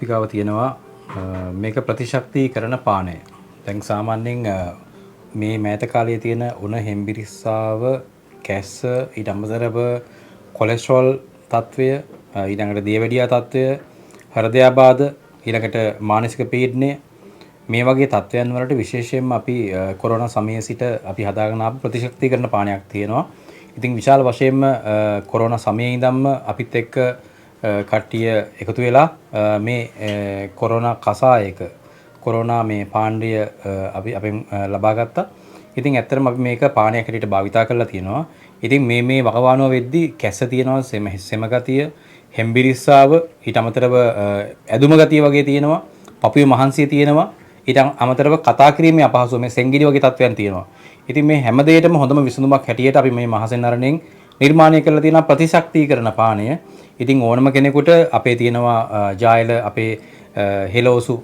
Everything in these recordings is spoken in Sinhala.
අපි ගාව තියෙනවා මේක ප්‍රතිශක්තිකරණ පානය. දැන් සාමාන්‍යයෙන් මේ මෑත කාලයේ තියෙන උණ හෙම්බිරිස්සාව කැස්ස ඊට අමතරව කොලෙස්ටරෝල් තත්වය ඊළඟට දියවැඩියා තත්වය හෘදයාබාධ ඊළඟට මානසික පීඩනය මේ වගේ තත්වයන් වලට විශේෂයෙන්ම අපි කොරෝනා සමයේ සිට අපි හදාගෙන ආපු ප්‍රතිශක්තිකරණ පානයක් තියෙනවා. ඉතින් විශාල වශයෙන්ම කොරෝනා සමයේ ඉඳන්ම අපිත් එක්ක කට්ටිය එකතු වෙලා මේ කොරෝනා කසායක කොරෝනා මේ පාණ්ඩය අපි අපෙන් ලබා ගත්තා. ඉතින් ඇත්තටම අපි මේක පානයක් හැටියට භාවිතා කරලා තියෙනවා. ඉතින් මේ වකවානුව වෙද්දී කැස්ස තියෙනවා, සෙම ගතිය, හෙම්බිරිස්සාව, ඊට අමතරව ඇදුම ගතිය වගේ තියෙනවා, පපුවේ මහන්සිය තියෙනවා. ඊට අමතරව කතා කිරීමේ අපහසුව මේ සෙන්ගිලි වගේ තත්ත්වයන් තියෙනවා. ඉතින් මේ හැම දෙයකටම හොඳම විසඳුමක් හැටියට අපි මේ මහසෙන් අරණෙන් නිර්මාණය කරලා තියෙන ප්‍රතිශක්තිකරණ පානය. ඉතින් ඕනම කෙනෙකුට අපේ තියෙනවා ජායල අපේ හෙලෝසු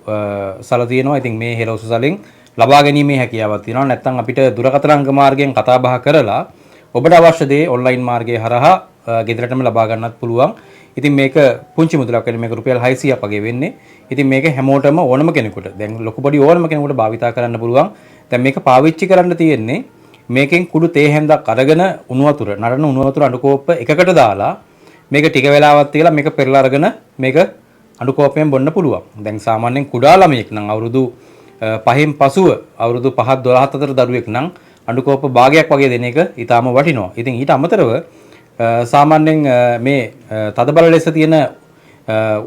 සල තියෙනවා. ඉතින් මේ හෙලෝසු සලෙන් ලබා ගැනීමේ හැකියාවක් තියෙනවා. නැත්නම් අපිට දුරකථන අංග මාර්ගයෙන් කතා බහ කරලා ඔබට අවශ්‍ය දේ ඔන්ලයින් මාර්ගයේ හරහා ගෙදරටම ලබා ගන්නත් පුළුවන්. ඉතින් මේක පුංචි මුදලක් වෙන මේක රුපියල් 600ක් වගේ වෙන්නේ. ඉතින් මේක හැමෝටම ඕනම කෙනෙකුට දැන් ලොකු පොඩි ඕනම කෙනෙකුට භාවිතා කරන්න පුළුවන්. දැන් මේක පාවිච්චි කරන්න තියෙන්නේ මේකෙන් කුඩු තේ හැන්දක් අරගෙන උණු වතුර නරන උණු වතුර අඬු කෝප්ප එකකට දාලා මේක ටික වෙලාවක් තියලා මේක පෙරලා අරගෙන මේක අඬු කෝප්පයෙන් බොන්න පුළුවන්. දැන් සාමාන්‍යයෙන් කුඩා ළමයෙක් නම් අවුරුදු 5න් පසුව අවුරුදු 5 12 අතර දරුවෙක් නම් අඬු කෝප්ප භාගයක් වගේ දෙන එක ඊටාම වටිනවා. ඉතින් ඊට අමතරව සාමාන්‍යයෙන් මේ තදබල ලෙස තියෙන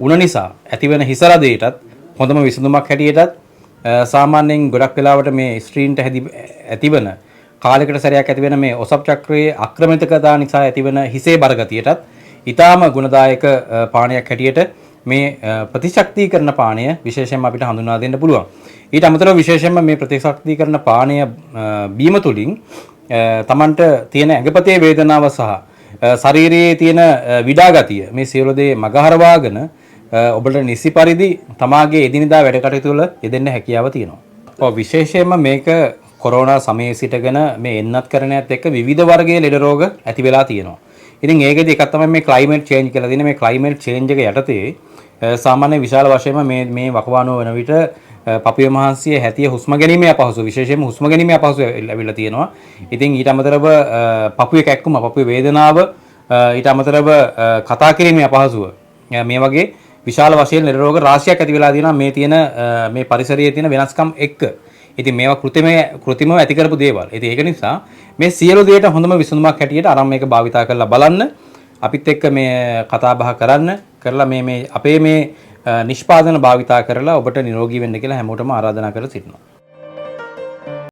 උණ නිසා ඇතිවන හිස රදයටත් හොඳම විසඳුමක් හැටියටත් සාමාන්‍යයෙන් ගොඩක් වෙලාවට මේ ස්ත්‍රීන්ට ඇතිවන කාලයකට සැරයක් ඇතිවෙන මේ ඔසප් චක්‍රයේ අක්‍රමිතකතා නිසා ඇතිවන හිසේ බරගතියටත් ඊටාම ගුණදායක පානයක් හැටියට මේ ප්‍රතිශක්තිකරණ පානය විශේෂයෙන්ම අපිට හඳුන්වා දෙන්න පුළුවන්. ඊට අමතරව විශේෂයෙන්ම මේ ප්‍රතිශක්තිකරණ පානය බීම තුලින් තමන්ට තියෙන ඇඟපතේ වේදනාව සහ ශරීරයේ තියෙන විඩාගතිය මේ සියලු දේ මගහරවාගෙන ඔබට නිසි පරිදි තමාගේ එදිනෙදා වැඩ කටයුතු වල යෙදෙන්න හැකියාව තියෙනවා. ඔව් විශේෂයෙන්ම මේක කොරෝනා සමයේ සිටගෙන මේ එන්නත් කරණයත් එක්ක විවිධ වර්ගයේ ලෙඩ රෝග ඇති වෙලා තියෙනවා. ඉතින් ඒකෙදි එකක් තමයි මේ ක්ලයිමේට් චේන්ජ් කියලා තියෙන මේ ක්ලයිමේට් චේන්ජ් එක යටතේ සාමාන්‍ය විශාල වශයෙන්ම මේ වකවානුව වෙන විට පපුවේ මහන්සිය හැතිය හුස්ම ගැනීමේ අපහසුව විශේෂයෙන්ම හුස්ම ගැනීමේ අපහසුව ලැබිලා තියෙනවා. ඉතින් ඊට අමතරව පපුවේ කැක්කුම පපුවේ වේදනාව ඊට අමතරව කතා කිරීමේ අපහසුව මේ වගේ විශාල වශයෙන් ලෙඩ රෝග රාශියක් ඇති වෙලා තියෙනවා මේ තියෙන මේ පරිසරයේ තියෙන වෙනස්කම් එක්ක. ඉතින් මේවා කෘත්‍රිමව ඇති කරපු දේවල්. ඉතින් ඒක නිසා මේ සියලු දේට හොඳම විසඳුමක් හැටියට අරන් මේක භාවිතා කරලා බලන්න. අපිත් එක්ක මේ කතා බහ කරලා මේ අපේ මේ නිෂ්පාදන භාවිතා කරලා ඔබට නිරෝගී වෙන්න කියලා හැමෝටම ආරාධනා කරලා සිටිනවා.